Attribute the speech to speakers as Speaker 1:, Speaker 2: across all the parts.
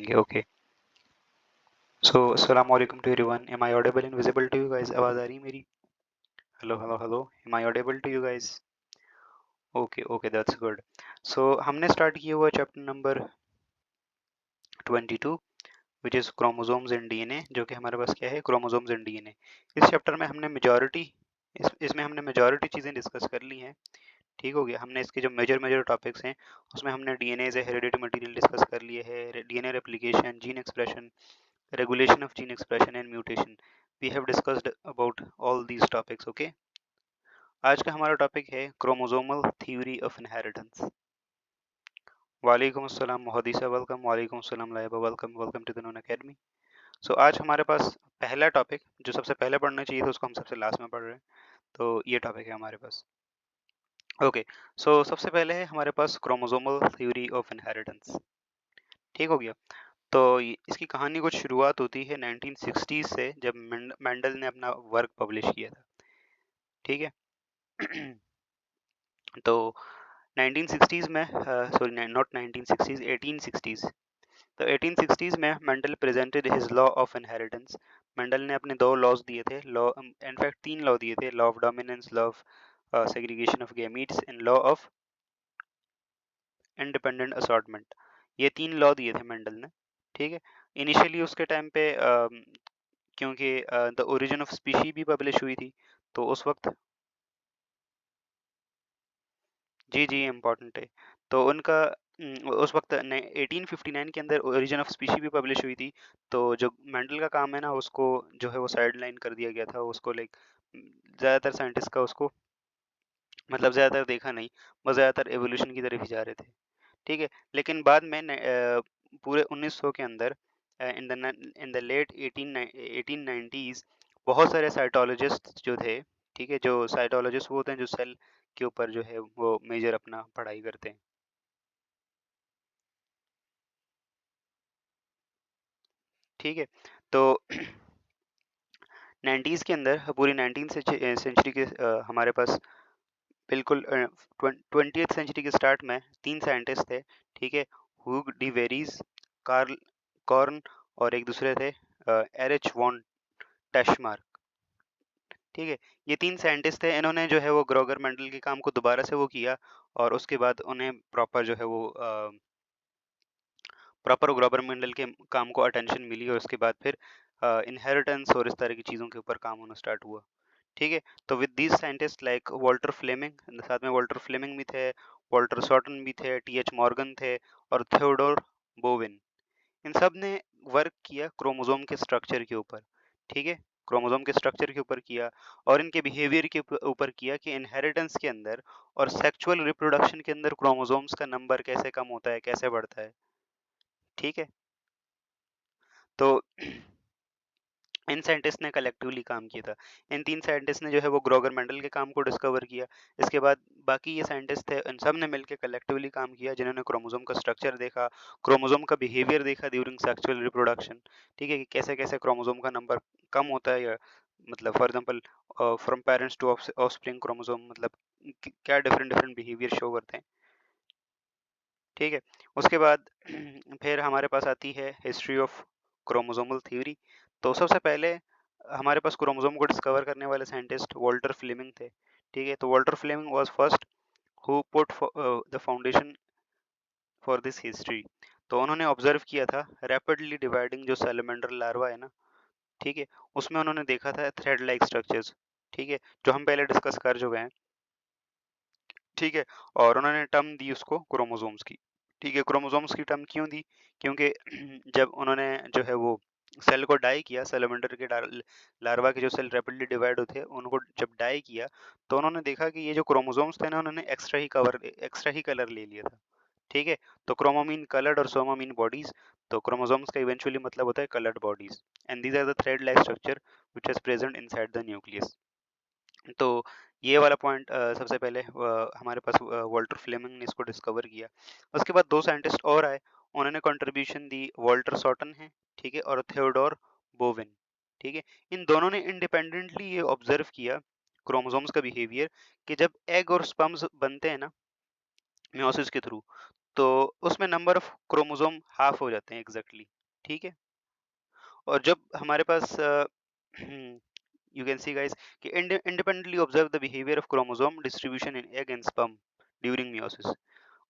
Speaker 1: जाएंगे। Okay, so अस्सलाम वालेकुम to everyone. Am I audible and visible to you guys? आवाज आ रही है मेरी? Hello hello hello, am I audible to you guys? Okay okay, that's good. So हमने स्टार्ट किया हुआ chapter number 22 which is chromosomes and DNA, जो कि हमारे पास क्या है, क्रोमोसोम्स एंड डीएनए। इस चैप्टर में हमने मेजॉरिटी इसमें हमने मेजॉरिटी चीज़ें डिस्कस कर ली हैं। ठीक हो गया। हमने इसके जो मेजर मेजर टॉपिक्स हैं उसमें हमने DNA as a heredity material discuss कर लिए है, DNA replication, gene expression, regulation of gene expression and mutation. We have discussed about all these topics. Okay, आज का हमारा टॉपिक है क्रोमोसोमल थ्योरी ऑफ इनहेरिटेंस। वालेकुम अस्सलाम मोहदीसा, वेलकम। वालेकुम अस्सलाम Laiba, welcome welcome to the Noon Academy. So आज हमारे पास पहला टॉपिक जो सबसे पहले पढ़ना चाहिए था उसको हम सबसे लास्ट में पढ़ रहे हैं, तो ये टॉपिक है हमारे पास। ओके, सो सबसे पहले है हमारे पास क्रोमोसोमल थ्योरी ऑफ इनहेरिटेंस। ठीक हो गया। तो इसकी कहानी कुछ शुरुआत होती है 1960s से, जब मेंडल ने अपना वर्क पब्लिश किया था। ठीक है। तो 1960s में, सॉरी नॉट 1960s, 1860s। तो 1860s में Mendel presented his law of inheritance. Mendel ने अपने दो लॉज दिए थे, लॉ इनफैक्ट तीन लॉ दिए थे, law of dominance, law of segregation of gametes and law of independent assortment. ये तीन लॉ दिए थे मेंडल ने। ठीक है। इनिशियली उसके टाइम पे क्योंकि द ओरिजिन ऑफ स्पीशी भी पब्लिश हुई थी, तो उस वक्त, जी जी इम्पोर्टेंट है। तो उनका उस वक्त 1859 के अंदर ओरिजिन ऑफ स्पीशी भी पब्लिश हुई थी। तो जो मेंडल का काम है ना, उसको जो है वो साइड लाइन कर दिया गया था। उसको लाइक ज़्यादातर साइंटिस्ट का उसको मतलब ज़्यादातर देखा नहीं, बस ज़्यादातर एवोल्यूशन की तरफ ही जा रहे थे। ठीक है। लेकिन बाद में पूरे 1900 के अंदर, इन द लेट 1890s, बहुत सारे साइटोलॉजिस्ट जो थे, ठीक है, जो साइटोलॉजिस्ट वो होते हैं जो सेल के ऊपर जो है वो मेजर अपना पढ़ाई करते हैं। ठीक है। तो 90s के अंदर, पूरी 19th सेंचुरी के हमारे पास बिल्कुल 20th सेंचुरी के स्टार्ट में तीन साइंटिस्ट थे। ठीक है। हुग डी वेरीज, कार्ल कॉर्न, और एक दूसरे थे एच एच वॉन टैशमार्क। ठीक है। ये तीन साइंटिस्ट थे। इन्होंने जो है वो ग्रोगर मेंडल के काम को दोबारा से वो किया, और उसके बाद उन्हें प्रॉपर जो है वो प्रॉपर ग्रोवर मेंडल के काम को अटेंशन मिली, और उसके बाद फिर इनहेरिटेंस और इस तरह की चीज़ों के ऊपर काम होना स्टार्ट हुआ। ठीक है। तो with these scientists like Walter Flemming, साथ में वाल्टर फ्लेमिंग भी थे, वाल्टर शॉर्टन भी थे, टी एच मॉर्गन थे, और थियोडोर बोवेन। इन सब ने वर्क किया क्रोमोसोम के स्ट्रक्चर के ऊपर। ठीक है। क्रोमोसोम के स्ट्रक्चर के ऊपर किया, और इनके बिहेवियर के ऊपर किया कि इनहेरिटेंस के अंदर और सेक्सुअल रिप्रोडक्शन के अंदर क्रोमोसोम्स का नंबर कैसे कम होता है, कैसे बढ़ता है। ठीक है। तो इन साइंटिस्ट ने कलेक्टिवली काम किया था। इन तीन साइंटिस्ट ने जो है वो ग्रोगर मेंडल के काम को डिस्कवर किया। इसके बाद बाकी ये साइंटिस्ट थे, इन सब ने मिलकर कलेक्टिवली काम किया, जिन्होंने क्रोमोसोम का स्ट्रक्चर देखा, क्रोमोसोम का बिहेवियर देखा ड्यूरिंग सेक्सुअल रिप्रोडक्शन। ठीक है, कि कैसे कैसे क्रोमोसोम का नंबर कम होता है, या मतलब for example from parents to offspring chromosome, मतलब क्या डिफरेंट डिफरेंट बिहेवियर शो करते हैं। ठीक है। उसके बाद फिर हमारे पास आती है हिस्ट्री ऑफ क्रोमोसोमल थ्योरी। तो सबसे पहले हमारे पास क्रोमोसोम को डिस्कवर करने वाले साइंटिस्ट वाल्टर फ्लेमिंग थे। ठीक है। तो Walter Flemming was first who put the foundation for this history. तो उन्होंने ऑब्जर्व किया था रैपिडली डिवाइडिंग जो सैलमेंडर लार्वा है ना, ठीक है, उसमें उन्होंने देखा था थ्रेड लाइक स्ट्रक्चर्स। ठीक है, जो हम पहले डिस्कस कर चुके हैं। ठीक है। और उन्होंने टर्म दी उसको क्रोमोसोम्स की। ठीक है। क्रोमोसोम्स की टर्म क्यों दी? क्योंकि जब उन्होंने जो है वो सेल को डाई किया, सेलेमेंडर के लार्वा के जो सेल रैपिडली डिवाइड होते हैं उनको जब डाई किया, तो उन्होंने देखा कि ये जो क्रोमोसोम्स थे ना, उन्होंने एक्स्ट्रा ही कलर ले लिया था। ठीक है। तो क्रोमोमीन कलर्ड और सोमोमीन बॉडीज। तो क्रोमोसोम्स का इवेंचुअली मतलब होता है coloured bodies, and these are the thread like structure which is present inside the nucleus. तो ये वाला पॉइंट सबसे पहले हमारे पास वाल्टर फ्लेमिंग ने इसको डिस्कवर किया। उसके बाद दो साइंटिस्ट और आए, उन्होंने कंट्रीब्यूशन दी, वाल्टर सॉटन है, ठीक है, और थियोडोर बोवेन। ठीक है। इन दोनों ने इंडिपेंडेंटली ये ऑब्जर्व किया क्रोमोसोम्स का बिहेवियर, कि जब एग और स्पर्म्स बनते हैं ना, मियोसिस के थ्रू, तो उसमें नंबर ऑफ क्रोमोसोम हाफ हो जाते हैं एग्जैक्टली, ठीक है। और जब हमारे पास यू कैन सी गाइस कि independently observe the behaviour of chromosome distribution in egg and sperm during meiosis.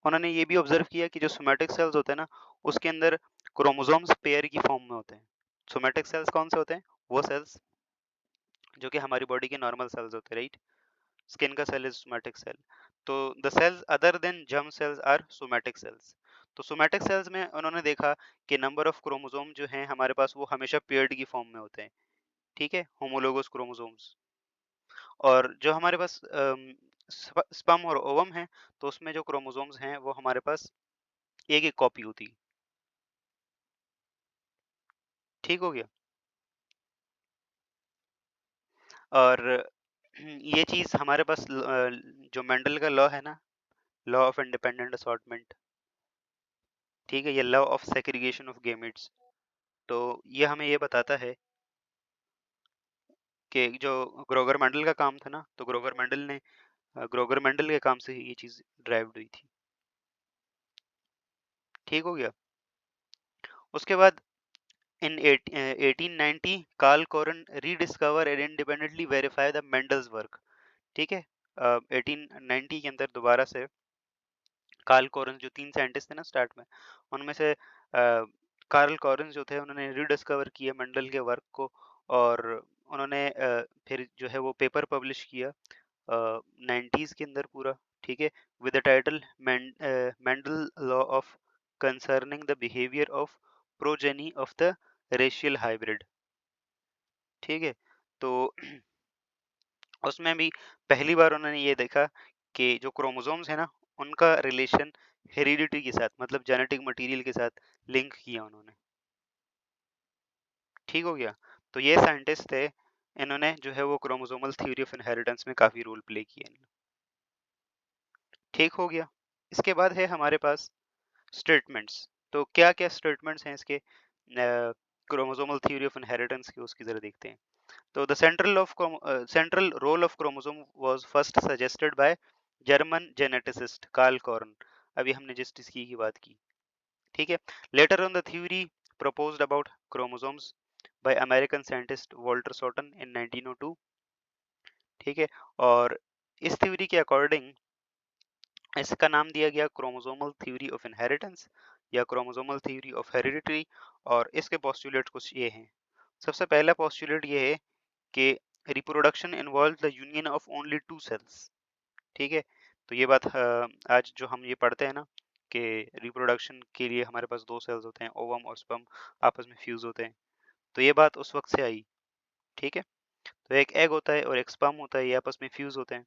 Speaker 1: उन्होंने ये भी ऑब्जर्व किया कि जो सोमैटिक सेल्स होते हैं ना, उसके अंदर क्रोमोसोम्स पेयर की फॉर्म में होते हैं। सोमैटिक सेल्स कौन से होते हैं? वो सेल्स जो कि हमारी बॉडी के नॉर्मल सेल्स होते हैं, राइट। स्किन का सेल इज सोमैटिक सेल। तो the cells other than germ cells are somatic cells. तो सोमैटिक सेल्स में उन्होंने देखा कि नंबर ऑफ क्रोमोसोम जो हैं हमारे पास वो हमेशा पेयर्ड की फॉर्म में होते हैं, ठीक है, होमोलोगस क्रोमोसोम्स। और जो हमारे पास स्पर्म और ओवम है, तो उसमें जो क्रोमोसोम्स हैं वो हमारे पास एक एक कॉपी होती है। ठीक हो गया। और ये चीज हमारे पास जो मेंडल का लॉ है ना, लॉ ऑफ इंडिपेंडेंट असॉर्टमेंट, ठीक है, ये law of segregation of gametes, तो ये हमें ये बताता है कि जो ग्रोगर मेंडल का काम था ना, तो ग्रोगर मेंडल के काम से ही ये चीज ड्राइव्ड हुई थी। ठीक हो गया। उसके बाद in 1890 Carl Correns rediscover and independently verify the Mendel's work. ठीक है। 1890 के अंदर दोबारा से कार्ल कोरन, जो तीन साइंटिस्ट थे ना स्टार्ट में, उनमें से कार्ल कोरन जो थे उन्होंने रीडिस्कवर किया मेंडल के वर्क को। और उन्होंने फिर जो है वो पेपर पब्लिश किया 90s के अंदर पूरा, ठीक है, with the title Mendel law of concerning the behaviour of progeny of the racial hybrid. ठीक है। तो उसमें भी पहली बार उन्होंने ये देखा कि जो क्रोमोसोम्स है ना, उनका रिलेशन हेरिडिटी के साथ, मतलब जेनेटिक मटेरियल के साथ लिंक किया उन्होंने। ठीक हो गया। तो ये साइंटिस्ट थे, इन्होंने जो है वो क्रोमोसोमल थ्योरी ऑफ इनहेरिटेंस में काफी रोल प्ले किया। ठीक हो गया। इसके बाद है हमारे पास स्टेटमेंट्स। तो क्या क्या स्टेटमेंट्स हैं इसके क्रोमोसोमल थ्योरी ऑफ इनहेरिटेंस के, उसकी जरा देखते हैं। तो the central role of chromosome was first suggested by German geneticist Karl Korn. अभी हमने जिस चीज की बात की, ठीक है। Later on the theory proposed about chromosomes by American scientist Walter Sorton in 1902। ठीक है। और इस थ्योरी के अकॉर्डिंग इसका नाम दिया गया क्रोमोसोमल थ्योरी ऑफ इनहेरिटेंस या क्रोमोसोमल थ्योरी ऑफ हेरिडिटी। और इसके पोस्टुलेट कुछ ये हैं। सबसे पहला पोस्टुलेट ये है कि reproduction involve the union of only two cells. ठीक है। तो ये बात आज जो हम ये पढ़ते हैं ना कि रिप्रोडक्शन के लिए हमारे पास दो सेल्स होते हैं, ओवम और स्पर्म आपस में फ्यूज होते हैं, तो ये बात उस वक्त से आई। ठीक है। तो एक एग होता है और एक स्पर्म होता है, ये आपस में फ्यूज होते हैं।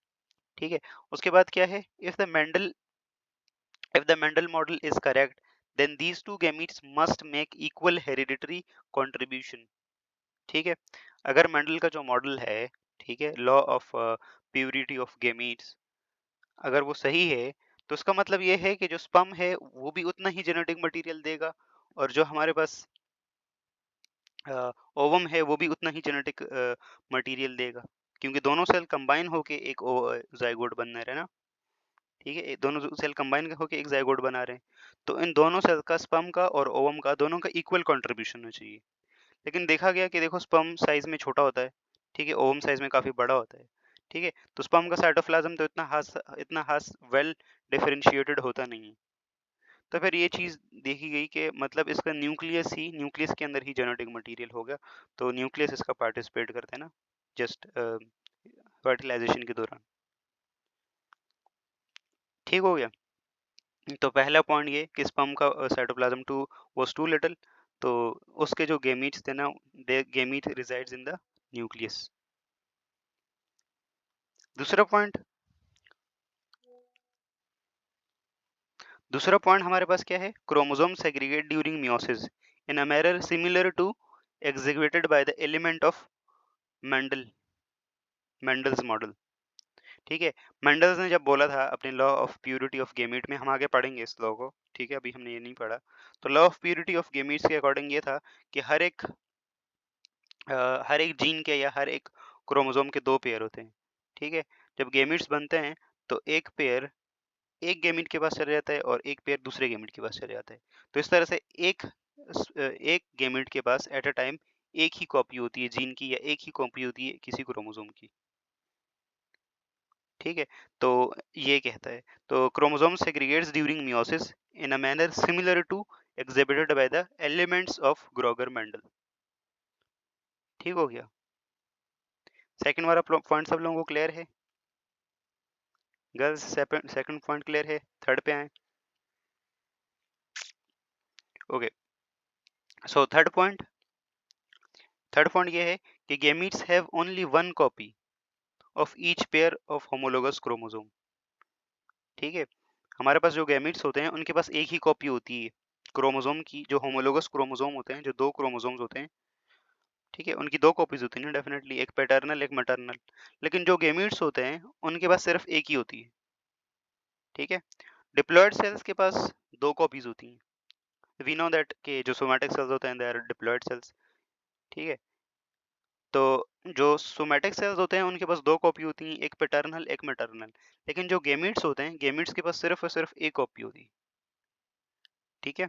Speaker 1: ठीक है। उसके बाद क्या है, if the Mendel model is correct, then these two gametes must make equal hereditary contribution। ठीक है। अगर मेंडल का जो मॉडल है, ठीक है, law of purity of gametes, अगर वो सही है, तो उसका मतलब ये है कि जो स्पर्म है वो भी उतना ही जेनेटिक मटेरियल देगा, और जो हमारे पास ओवम है वो भी उतना ही जेनेटिक मटेरियल देगा, क्योंकि दोनों सेल कंबाइन होके एक जाइगोट बन रहे हैं ना। ठीक है, दोनों सेल कंबाइन होके एक जाइगोट बना रहे हैं। तो इन दोनों सेल का, स्पर्म का और ओवम का, दोनों का इक्वल कंट्रीब्यूशन होना चाहिए। लेकिन देखा गया कि देखो स्पर्म साइज में छोटा होता है, ठीक है, ओवम साइज में काफी बड़ा होता है। ठीक है। तो स्पर्म का साइटोप्लाज्म तो इतना खास वेल डिफरेंशिएटेड होता नहीं है। तो फिर ये चीज देखी गई कि मतलब इसका न्यूक्लियस के अंदर ही जेनेटिक मटेरियल होगा। तो न्यूक्लियस इसका पार्टिसिपेट करते हैं ना, जस्ट फर्टिलाइजेशन के दौरान। ठीक हो गया। तो पहला पॉइंट ये कि स्पर्म का cytoplasm too was too little, तो उसके जो गेमीट्स थे ना, they gamete resides in the nucleus. दूसरा पॉइंट हमारे पास क्या है, chromosome segregate during meiosis in a manner similar to executed by the element of Mendel Mendel's model. ठीक है। मेंडल्स ने जब बोला था अपने law of purity of gamete में, हम आगे पढ़ेंगे इस लॉ को, ठीक है, अभी हमने ये नहीं पढ़ा। तो law of purity of gametes के अकॉर्डिंग ये था कि हर एक जीन के या हर एक क्रोमोसोम के दो पेयर होते हैं। ठीक है। जब गेमीट्स बनते हैं तो एक पेयर एक गैमीट के पास चला जाता है और एक पेयर दूसरे गैमीट के पास चला जाता है। तो इस तरह से एक गैमीट के पास एट अ टाइम एक ही कॉपी होती है जीन की, या एक ही कॉपी होती है किसी क्रोमोसोम की। ठीक है, तो ये कहता है, तो chromosome segregates during meiosis in a manner similar to exhibited by the elements of Gregor Mendel. ठीक हो गया। सेकंड वाला पॉइंट सब लोगों को क्लियर है? गर्ल्स सेकंड पॉइंट क्लियर है? थर्ड पे आए। ओके, सो थर्ड पॉइंट ये है कि gametes have only one copy of each pair of homologous chromosome. ठीक है, हमारे पास जो गैमीट्स होते हैं उनके पास एक ही कॉपी होती है क्रोमोसोम की। जो होमोलोगस क्रोमोसोम होते हैं, जो दो क्रोमोसोम्स होते हैं, ठीक है, उनकी दो कॉपीज होती हैं ना डेफिनेटली, एक पैटर्नल एक मैटर्नल। लेकिन जो गैमीट्स होते हैं उनके पास सिर्फ एक ही होती है। ठीक है, डिप्लॉयड सेल्स के पास दो कॉपीज होती हैं। वी नो दैट के जो सोमैटिक सेल्स होते हैं दे आर डिप्लॉयड सेल्स। ठीक है, तो जो सोमैटिक सेल्स होते हैं उनके पास दो कॉपी होती हैं, एक पैटर्नल एक मैटर्नल। लेकिन जो गैमीट्स होते हैं, गैमीट्स के पास सिर्फ और सिर्फ एक कॉपी होती है। ठीक है,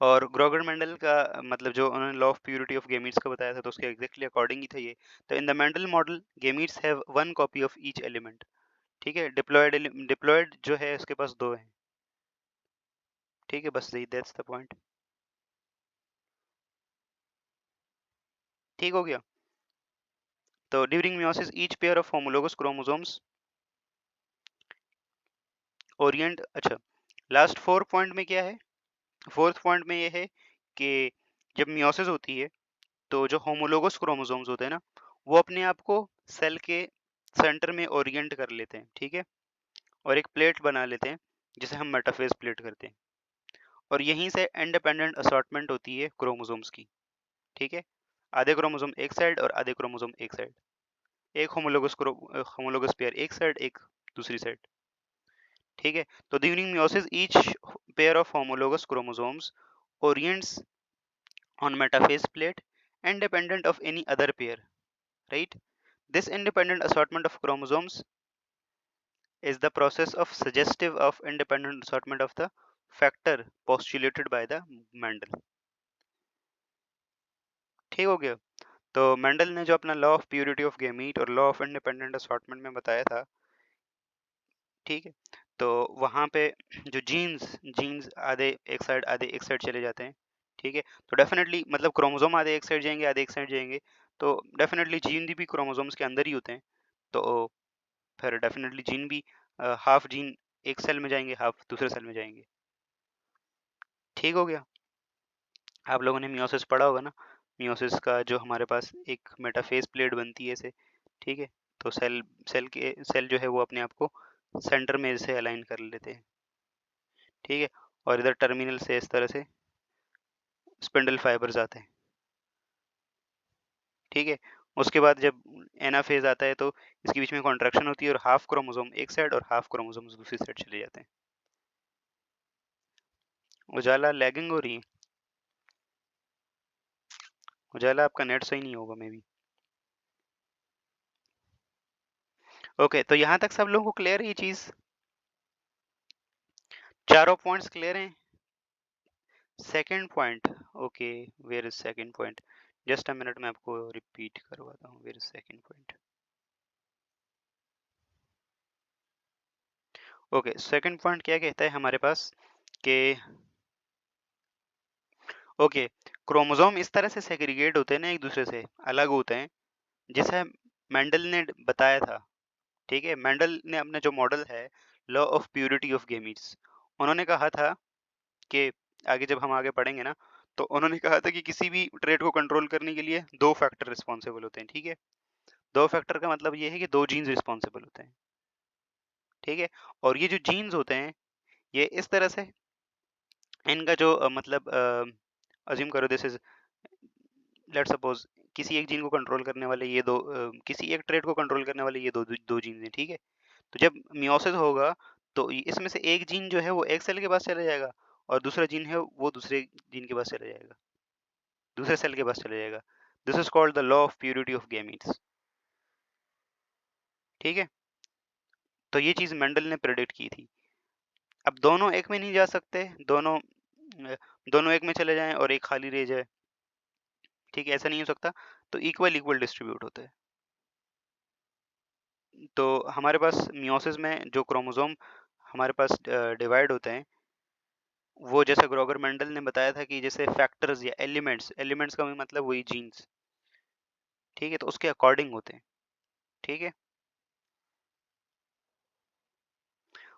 Speaker 1: और ग्रोगर मेंडल का मतलब जो उन्होंने law of purity of gametes का बताया था, तो उसके एग्जैक्टली अकॉर्डिंग ही था ये। तो in the Mendel model gametes have one copy of each element. ठीक है, डिप्लॉयड जो है उसके पास दो है। ठीक है, बस यही दैट्स द पॉइंट। ठीक हो गया। तो during meiosis each pair of homologous chromosomes Orient. अच्छा, लास्ट फोर पॉइंट में क्या है? फोर्थ पॉइंट में ये है कि जब मियोसिस होती है तो जो होमोलोगस क्रोमोसोम्स होते हैं ना, वो अपने आप को सेल के सेंटर में ओरिएंट कर लेते हैं। ठीक है, और एक प्लेट बना लेते हैं जिसे हम मेटाफेज प्लेट करते हैं, और यहीं से इंडिपेंडेंट असॉर्टमेंट होती है क्रोमोसोम्स की। ठीक है, आधे क्रोमोसोम एक साइड और आधे क्रोमोसोम एक साइड, एक होमोलोगस पेयर एक साइड एक दूसरी साइड। ठीक है, तो during meiosis each pair of homologous chromosomes orients on metaphase plate independent of any other pair, right? This independent assortment of chromosomes is the process of suggestive of independent assortment of the factor postulated by the Mendel। ठीक हो गया। तो Mendel ने जो अपना law of purity of gamete और law of independent assortment में बताया था, ठीक है, तो वहाँ पे जो जीन्स जीन्स आधे एक साइड आधे एक साइड चले जाते हैं। ठीक है, तो डेफिनेटली मतलब क्रोमोसोम आधे एक साइड जाएंगे आधे एक साइड जाएंगे, तो डेफिनेटली जीन भी क्रोमोसोम्स के अंदर ही होते हैं। तो फिर डेफिनेटली जीन भी हाफ जीन एक सेल में जाएंगे हाफ दूसरे सेल में जाएंगे। ठीक हो गया। आप लोगों ने मियोसिस पढ़ा होगा ना, मियोसिस का जो हमारे पास एक मेटाफेज प्लेट बनती है ऐसे। ठीक है, तो सेल जो है वो अपने आप को सेंटर में से अलाइन कर लेते हैं। ठीक है, और इधर टर्मिनल से इस तरह से स्पिंडल फाइबर्स आते हैं। ठीक है, उसके बाद जब एनाफेज आता है तो इसके बीच में कॉन्ट्रैक्शन होती है और हाफ क्रोमोसोम एक साइड और हाफ क्रोमोसोम दूसरी साइड चले जाते हैं। उजाला लैगिंग हो रही है। उजाला आपका नेट सही नहीं होगा मे बी। ओके, तो यहाँ तक सब लोगों को क्लियर है ये चीज? चारों पॉइंट्स क्लियर हैं? Second point, okay, where is second point? Just a minute में आपको रिपीट करवाता हूँ, where is second point. Okay, second point क्या कहता है हमारे पास कि ओके, क्रोमोसोम इस तरह से सेग्रीगेट होते हैं ना, एक दूसरे से अलग होते हैं, जैसे मेंडल ने बताया था। ठीक है, मेंडल ने अपना जो मॉडल है law of purity of gametes, उन्होंने कहा था कि आगे जब हम आगे पढ़ेंगे ना, तो उन्होंने कहा था कि किसी भी ट्रेट को कंट्रोल करने के लिए दो फैक्टर रिस्पॉन्सिबल होते हैं। ठीक है, दो फैक्टर का मतलब ये है कि दो जीन्स रिस्पॉन्सिबल होते हैं। ठीक है, और ये जो जीन्स होते हैं ये इस तरह से इनका जो मतलब अज्यूम करो दिस इज, लेट्स सपोज किसी एक जीन को कंट्रोल करने वाले ये दो किसी एक ट्रेट को कंट्रोल करने वाले ये दो जीन्स हैं। ठीक है, तो जब मियोसिस होगा तो इसमें से एक जीन जो है वो एक सेल के पास चला जाएगा और दूसरा जीन है वो दूसरे जीन के पास चला जाएगा, दूसरे सेल के पास चला जाएगा। This is called the law of purity of gametes. ठीक है, तो ये चीज़ मेंडल ने प्रेडिक्ट की थी। अब दोनों एक में नहीं जा सकते, दोनों एक में चले जाएँ और एक खाली रह जाए, ठीक है? ऐसा नहीं हो सकता, तो इक्वल डिस्ट्रीब्यूट होते हैं। तो हमारे पास मियोसिस में जो क्रोमोसोम हमारे पास डिवाइड होते हैं, वो जैसे ग्रोगर मेंडल ने बताया था कि जैसे फैक्टर्स या एलिमेंट्स का भी मतलब वही जीन्स, ठीक है? तो उसके अकॉर्डिंग होते हैं, ठीक है?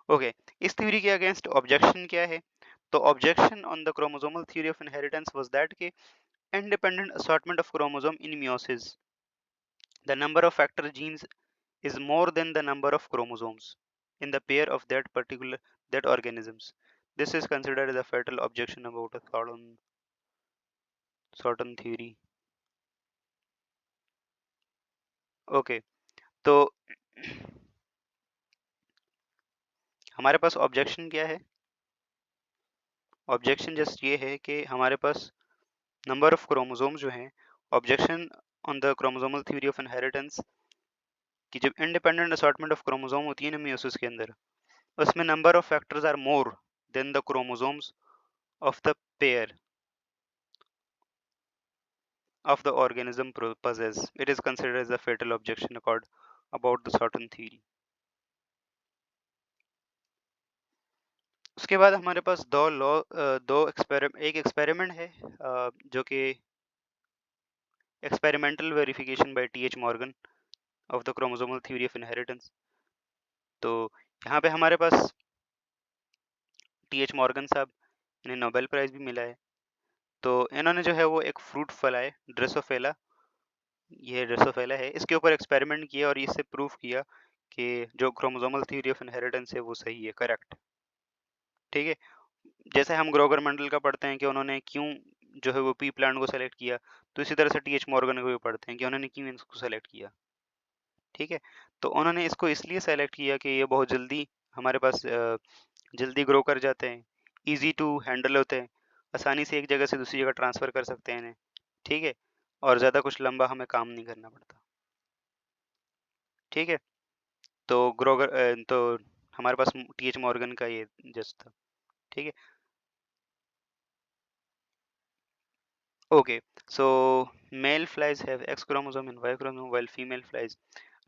Speaker 1: ओके, इस थ्योरी के अगेंस्ट ऑब्जेक्शन क्या है? तो objection on the chromosomal theory of inheritance was that कि independent assortment of chromosome in meiosis, the number of factor genes is more than the number of chromosomes in the pair of that organisms. This is considered as a fatal objection about a certain theory. Okay, तो हमारे पास objection क्या है? Objection just ये है कि हमारे पास number of chromosome जो हैं, objection on the chromosomal theory of inheritance कि जब इंडिपेंडेंट असॉर्टमेंट ऑफ क्रोमोसोम होती है ना मियोसिस के अंदर, उसमें number of factors are more than the chromosomes of the pair of the organism possess. It is considered as a fatal objection about the certain theory. उसके बाद हमारे पास एक एक्सपेरिमेंट है जो कि experimental verification by TH Morgan of the chromosomal theory of inheritance. तो यहाँ पे हमारे पास टीएच मॉर्गन साहब, इन्हें नोबेल प्राइज भी मिला है। तो इन्होंने जो है वो एक फ्रूट फल है ड्रेसोफेला, ये ड्रेसोफेला है, इसके ऊपर एक्सपेरिमेंट किया और इससे प्रूफ किया कि जो क्रोमोसोमल थ्योरी ऑफ इनहेरिटेंस है वो सही है, करेक्ट, ठीक है? जैसे हम ग्रोगर मंडल का पढ़ते हैं कि उन्होंने क्यों जो है वो पी प्लांट को सेलेक्ट किया, तो इसी तरह से टीएच मॉर्गन को भी पढ़ते हैं कि उन्होंने क्यों इसको सेलेक्ट किया, ठीक है? तो उन्होंने इसको इसलिए सेलेक्ट किया कि ये बहुत जल्दी हमारे पास जल्दी ग्रो कर जाते हैं, इजी टू हैंडल होते हैं, आसानी से एक जगह से दूसरी जगह ट्रांसफ़र कर सकते हैं इन्हें, ठीक है? और ज़्यादा कुछ लंबा हमें काम नहीं करना पड़ता, ठीक है? तो तो हमारे पास टीएच मॉर्गन का ये जस्ट था, ठीक है? Okay, so male flies have X chromosome and Y chromosome while female flies.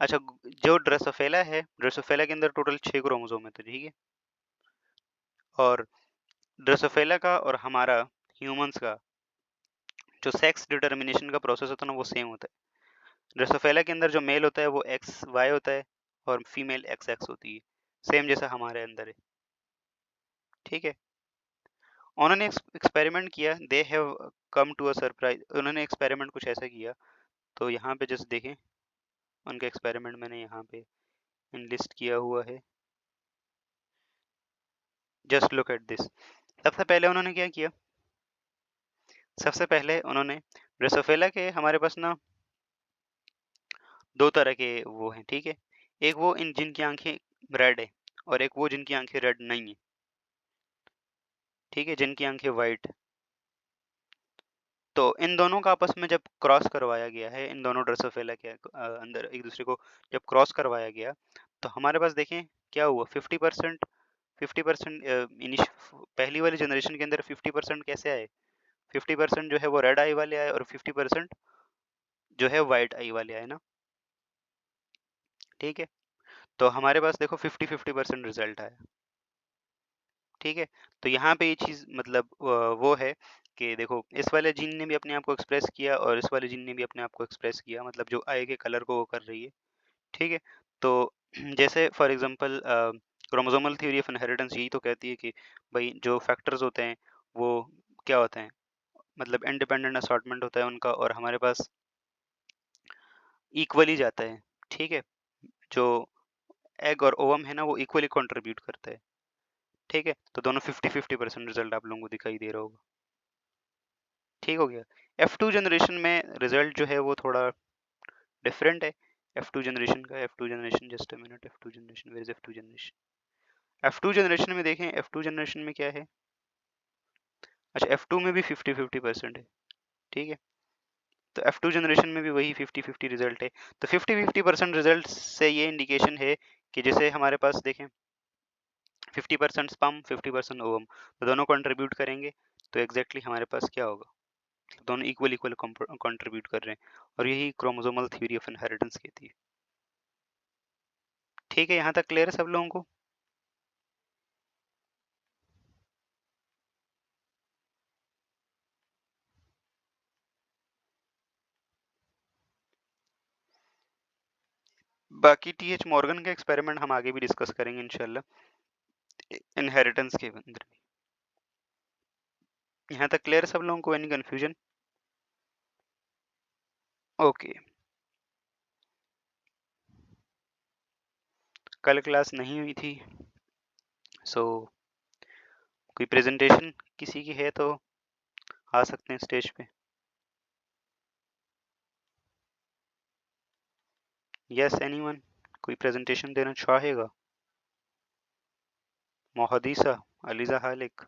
Speaker 1: अच्छा, जो ड्रेसोफिला है, ड्रेसोफिला के अंदर टोटल 6 क्रोमोसोम है, तो ठीक है? और ड्रेसोफिला का और हमारा ह्यूमंस का जो सेक्स डिटर्मिनेशन का प्रोसेस होता है ना, वो सेम होता है। ड्रेसोफिला के अंदर जो मेल होता है वो एक्स वाई होता है और फीमेल एक्स एक्स होती है, सेम जैसा हमारे अंदर है, ठीक है? उन्होंने एक्सपेरिमेंट किया, they have come to a surprise, उन्होंने एक्सपेरिमेंट कुछ ऐसा किया, तो यहाँ पे जस्ट देखें, उनका एक्सपेरिमेंट मैंने यहाँ पे लिस्ट किया हुआ है, जस्ट लुक एट दिस। सबसे पहले उन्होंने क्या किया? सबसे पहले उन्होंने ड्रेसोफिला के हमारे पास ना दो तरह के वो हैं, ठीक है? एक वो इन जिनकी आंखें रेड है और एक वो जिनकी आंखें रेड नहीं है, ठीक है? जिनकी आंखें वाइट। तो इन दोनों का आपस में जब क्रॉस करवाया गया है, इन दोनों ड्रेसोफिला के अंदर एक दूसरे को जब क्रॉस करवाया गया, तो हमारे पास देखें क्या हुआ, 50% 50% पहली वाली जनरेशन के अंदर 50% कैसे आए? 50% जो है वो रेड आई वाले आए और 50% जो है वाइट आई वाले आए ना, ठीक है? तो हमारे पास देखो 50-50% रिजल्ट आया, ठीक है? तो यहाँ पे ये चीज़ मतलब वो है कि देखो इस वाले जीन ने भी अपने आप को एक्सप्रेस किया और इस वाले जीन ने भी अपने आप को एक्सप्रेस किया, मतलब जो आई के कलर को वो कर रही है, ठीक है? तो जैसे for example chromosomal theory of inheritance यही तो कहती है कि भाई जो फैक्टर्स होते हैं वो क्या होते हैं, मतलब इंडिपेंडेंट असॉर्टमेंट होता है उनका और हमारे पास इक्वली जाता है, ठीक है? जो एग और ओवम है ना वो इक्वली कंट्रीब्यूट करता है, ठीक है? तो दोनों 50-50% रिजल्ट आप लोगों को दिखाई दे रहा होगा, ठीक हो गया? F2 जनरेशन में रिजल्ट जो है वो थोड़ा डिफरेंट है। F2 जनरेशन का, F2 generation, just a minute, F2 generation, where is F2 generation? F2 generation में देखें, F2 जनरेशन में क्या है? अच्छा, F2 में भी 50-50% है, ठीक है? तो F2 जनरेशन में भी वही 50-50 रिजल्ट है। तो 50-50% रिजल्ट से ये इंडिकेशन है कि जैसे हमारे पास देखें 50% स्पर्म 50% ओवम, तो दोनों कंट्रीब्यूट करेंगे तो एग्जैक्टली हमारे पास क्या होगा, दोनों इक्वल इक्वल कंट्रीब्यूट कर रहे हैं, और यही क्रोमोसोमल थ्योरी ऑफ इनहेरिटेंस कहती है। ठीक है, यहाँ तक क्लियर है सब लोगों को? बाकी टीएच मॉर्गन का एक्सपेरिमेंट हम आगे भी डिस्कस करेंगे इंशाल्लाह इनहेरिटेंस के अंदर भी। यहाँ तक क्लियर है सब लोगों को? Any confusion? ओके, कल क्लास नहीं हुई थी, सो कोई प्रेजेंटेशन किसी की है तो आ सकते हैं स्टेज पे। यस एनीवन, कोई प्रेजेंटेशन देना चाहेगा? मोहदीसा, अलीजा हालिक।